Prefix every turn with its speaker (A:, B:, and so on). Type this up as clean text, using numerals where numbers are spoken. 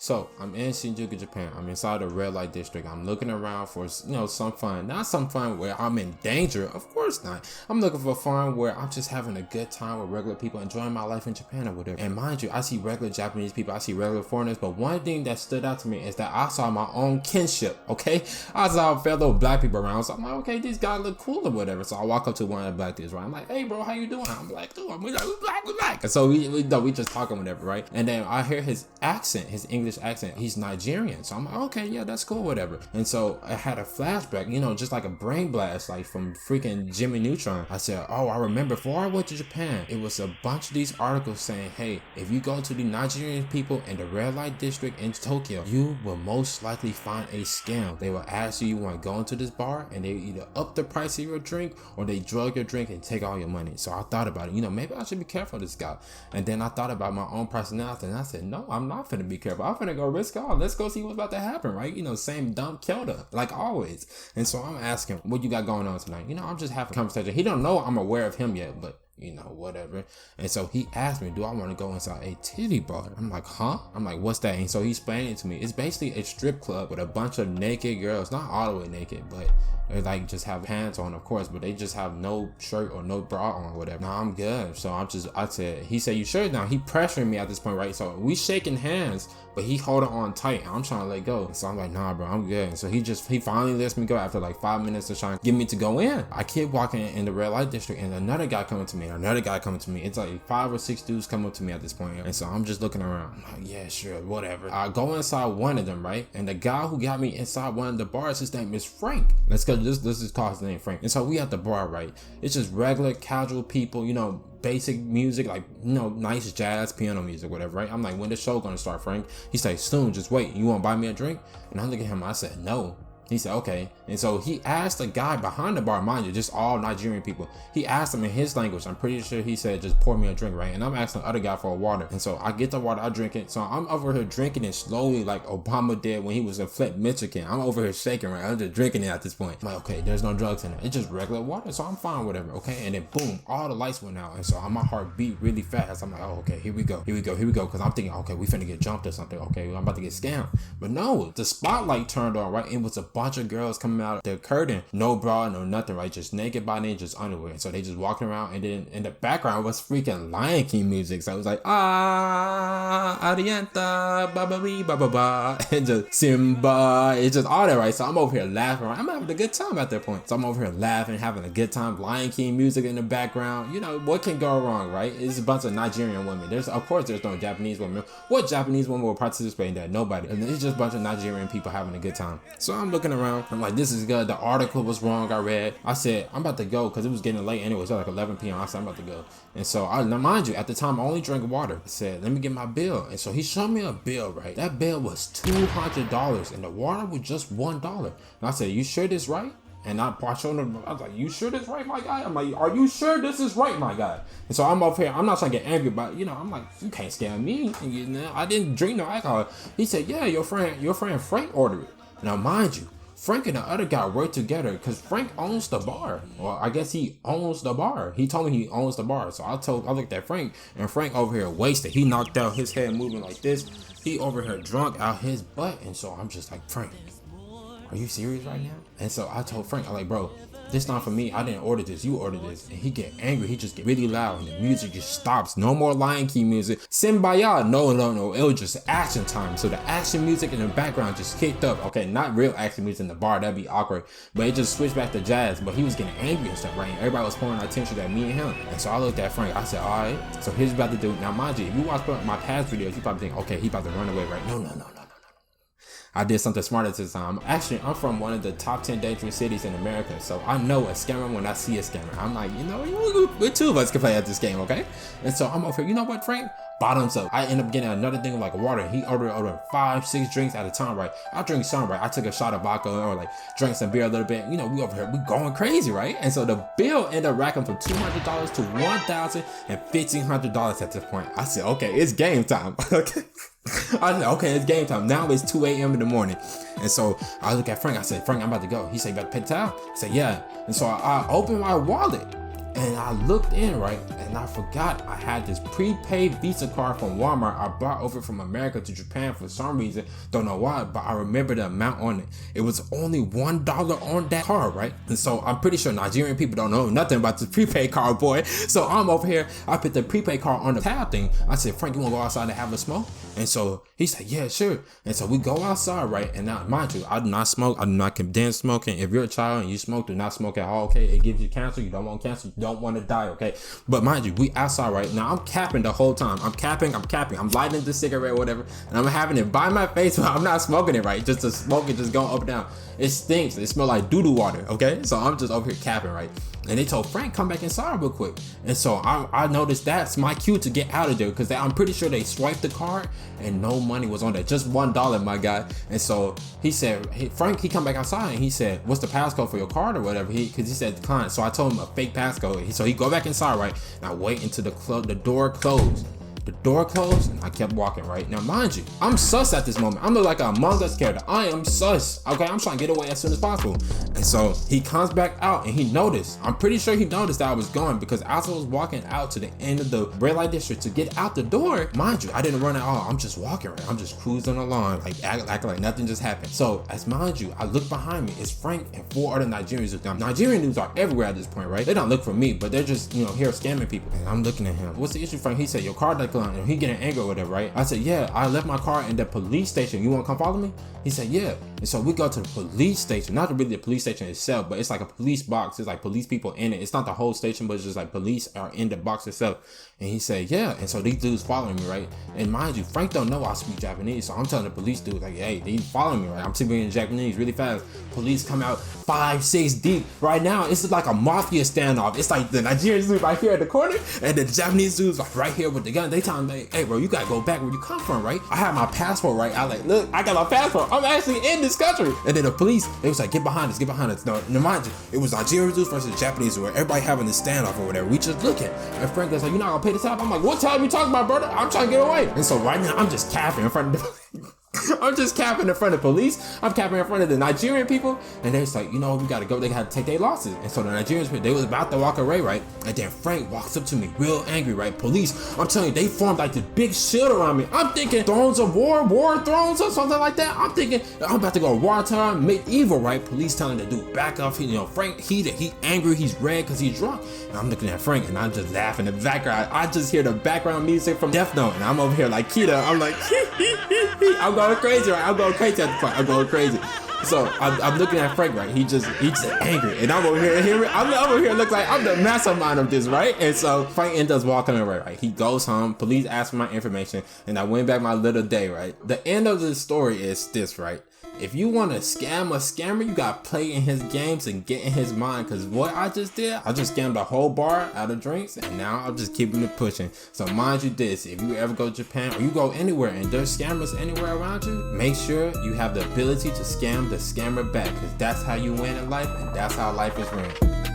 A: So I'm in Shinjuku, Japan. I'm inside the red light district. I'm looking around for, some fun. Not some fun where I'm in danger. Of course not. I'm looking for fun where I'm just having a good time with regular people, enjoying my life in Japan or whatever. And mind you, I see regular Japanese people, I see regular foreigners, but one thing that stood out to me is that I saw my own kinship, okay? I saw fellow black people around, so I'm like, okay, these guys look cool or whatever. So I walk up to one of the black dudes, right? I'm like, hey bro, how you doing? I'm like, dude, we black. And so we just talking whatever, right? And then I hear his accent, his English accent. He's Nigerian. So I'm like, okay, yeah, that's cool, whatever. And so I had a flashback, just like a brain blast, like from freaking Jimmy Neutron. I said, oh, I remember before I went to Japan, it was a bunch of these articles saying, hey, if you go to the Nigerian people in the red light district in Tokyo, you will most likely find a scam. They will ask you want to go into this bar, and they either up the price of your drink or they drug your drink and take all your money. So I thought about it, maybe I should be careful of this guy. And then I thought about my own personality, and I said, no, I'm not finna be careful. I'm finna go risk all. Let's go see what's about to happen, right? Same dumb KYODA, like always. And so I'm asking, what you got going on tonight? I'm just having a conversation. He don't know I'm aware of him yet, but whatever. And so he asked me, do I want to go inside a titty bar? I'm like, huh? I'm like, what's that? And so he explained it to me. It's basically a strip club with a bunch of naked girls, not all the way naked, but they like just have pants on, of course, but they just have no shirt or no bra on, whatever. No, I'm good. So he said, you sure? Now he pressuring me at this point, right? So we shaking hands, but he holding on tight. I'm trying to let go. So I'm like, nah, bro, I'm good. So he finally lets me go after like 5 minutes of trying to get me to go in. I keep walking in the red light district, and another guy coming to me. It's like 5 or 6 dudes come up to me at this point. And so I'm just looking around. I'm like, yeah, sure, whatever. I go inside one of them, right? And the guy who got me inside one of the bars, his name is Frank. Let's go. This is called his name, Frank. And so we at the bar, right? It's just regular, casual people, basic music, like, nice jazz, piano music, whatever, right? I'm like, when the show gonna start, Frank? He said, soon, just wait. You wanna buy me a drink? And I look at him, I said, no. He said, okay. And so he asked the guy behind the bar, mind you, just all Nigerian people. He asked him in his language. I'm pretty sure he said, just pour me a drink, right? And I'm asking the other guy for a water. And so I get the water, I drink it. So I'm over here drinking it slowly like Obama did when he was in Flint, Michigan. I'm over here shaking, right? I'm just drinking it at this point. I'm like, okay, there's no drugs in it. It's just regular water. So I'm fine, whatever, okay? And then boom, all the lights went out. And so my heart beat really fast. I'm like, oh, okay, here we go. Because I'm thinking, okay, we finna get jumped or something. Okay, I'm about to get scammed. But no, the spotlight turned on, right? It was a bunch of girls coming out of the curtain, no bra, no nothing, right? Just naked body and just underwear. So they just walking around, and then in the background was freaking Lion King music. So it was like, Arienta, ba ba ba ba ba, and just Simba. It's just all that, right? So I'm over here laughing, right? I'm having a good time at that point. So I'm over here laughing, having a good time. Lion King music in the background. What can go wrong, right? It's a bunch of Nigerian women. Of course there's no Japanese women. What Japanese women will participate in that? Nobody. And it's just a bunch of Nigerian people having a good time. So I'm looking around. I'm like, this is good. The article was wrong. I read. I said, I'm about to go because it was getting late anyway. It was like 11 p.m. I said, I'm about to go. And so, now mind you, at the time, I only drank water. I said, let me get my bill. And so he showed me a bill, right? That bill was $200 and the water was just $1. And I said, you sure this right? And I showed him, I was like, you sure this right, my guy? I'm like, are you sure this is right, my guy? And so I'm up here, I'm not trying to get angry, but I'm like, you can't scam me. I didn't drink no alcohol. He said, yeah, your friend Frank ordered it. Now mind you, Frank and the other guy work together because Frank owns the bar. Well, I guess he owns the bar. He told me he owns the bar. So I looked at Frank, and Frank over here wasted. He knocked out, his head moving like this. He over here drunk out his butt. And so I'm just like, Frank, are you serious right now? And so I told Frank, I'm like, bro, this not for me. I didn't order this. You ordered this. And he get angry. He just get really loud, and the music just stops. No more Lion King music. Simbaya. No. It was just action time. So the action music in the background just kicked up. Okay, not real action music in the bar. That'd be awkward. But it just switched back to jazz. But he was getting angry and stuff, right? And everybody was pouring attention at me and him. And so I looked at Frank. I said, all right. So here's about to do. Now, mind you, if you watch my past videos, you probably think, okay, he about to run away, right? No. I did something smart at this time. Actually, I'm from one of the top 10 dangerous cities in America, so I know a scammer when I see a scammer. I'm like, we two of us can play at this game, okay? And so I'm over here, you know what, Frank? Bottoms up. I end up getting another thing of like water. He ordered 5-6 drinks at a time, right? I drink some, right? I took a shot of vodka or like drank some beer a little bit. We over here, we going crazy, right? And so the bill ended up racking from $200 to $1,000 and $1,500 at this point. I said, okay, it's game time. Okay. I said, okay, it's game time. Now it's 2 a.m. in the morning. And so I look at Frank. I said, Frank, I'm about to go. He said, you about to pay the tab? I said, yeah. And so I opened my wallet. And I looked in, right, and I forgot I had this prepaid Visa card from Walmart I brought over from America to Japan for some reason. Don't know why, but I remember the amount on it. It was only $1 on that card, right? And so I'm pretty sure Nigerian people don't know nothing about the prepaid card, boy. So I'm over here, I put the prepaid card on the tab thing. I said, Frank, you wanna go outside and have a smoke? And so he said, yeah, sure. And so we go outside, right? And now, mind you, I do not smoke. I do not condemn smoking. If you're a child and you smoke, do not smoke at all, okay? It gives you cancer. You don't want cancer. You don't want to die, okay? But mind you, we outside right now. I'm capping the whole time. I'm capping. I'm lighting the cigarette or whatever. And I'm having it by my face, but I'm not smoking it, right? Just to smoke it, just going up and down. It stinks. It smells like doo-doo water, okay? So I'm just over here capping, right? And they told Frank, come back inside real quick. And so I noticed that's my cue to get out of there, because I'm pretty sure they swiped the card and no money was on there, just $1, my guy. And so he said, hey, Frank, he come back outside and he said, what's the passcode for your card or whatever? Because he said decline. So I told him a fake passcode. So he go back inside, right? And I wait until the door closed. The door closed and I kept walking, right? Now, mind you, I'm sus at this moment. I'm like a Among Us character. I am sus, okay? I'm trying to get away as soon as possible. And so he comes back out and he noticed, I'm pretty sure he noticed that I was gone, because as I was walking out to the end of the red light district to get out the door, mind you, I didn't run at all. I'm just walking, right? I'm just cruising along, like acting like nothing just happened. So as mind you, I look behind me, it's Frank and 4 other Nigerians. Now, Nigerian dudes are everywhere at this point, right? They don't look for me, but they're just, you know, here scamming people. And I'm looking at him. What's the issue, Frank? He said, your card declined. And he getting angry or whatever, right? I said, yeah, I left my car in the police station. You want to come follow me? He said, yeah. And so we go to the police station, not really the police station itself, but it's like a police box. It's like police people in it. It's not the whole station, but it's just like police are in the box itself. And he said, yeah. And so these dudes following me, right? And mind you, Frank don't know I speak Japanese. So I'm telling the police dude, like, hey, they following me, right? I'm speaking in Japanese really fast. Police come out 5, 6 deep. Right now, it's like a mafia standoff. It's like the Nigerian dude right here at the corner and the Japanese dudes like right here with the gun. They telling me, hey, bro, you gotta go back where you come from, right? I have my passport, right? I like, look, I got my passport. I'm actually in this country. And then the police, they was like, get behind us, get behind us. No, mind you, it was Nigerian dudes versus Japanese dudes, everybody having this standoff or whatever. We just looking. And Frank was like, you're not gonna pay the tab? I'm like, what tab you talking about, brother? I'm trying to get away. And so right now, I'm just capping in front of the I'm just capping in front of police. I'm capping in front of the Nigerian people. And they're just like, you know, we gotta go. They gotta take their losses. And so the Nigerians, they was about to walk away, right? And then Frank walks up to me real angry, right? Police, I'm telling you, they formed like this big shield around me. I'm thinking thrones of war thrones or something like that. I'm thinking I'm about to go wartime, medieval, right? Police telling the dude back off. You know, Frank heated, he angry, he's red because he's drunk. And I'm looking at Frank and I'm just laughing in the background. I just hear the background music from Death Note. And I'm over here like KYODA. I'm like, I'm going crazy, right? I'm going crazy at the point. I'm going crazy. So I'm looking at Frank, right? He's just angry, and I'm over here look like I'm the mastermind of this, right? And so Frank ends up walking away, right? He goes home. Police ask for my information, and I went back my little day, right? The end of the story is this, right? If you want to scam a scammer, you got to play in his games and get in his mind. Because what I just did, I just scammed a whole bar out of drinks. And now I'm just keeping it pushing. So mind you this, if you ever go to Japan or you go anywhere and there's scammers anywhere around you, make sure you have the ability to scam the scammer back. Because that's how you win in life and that's how life is ran.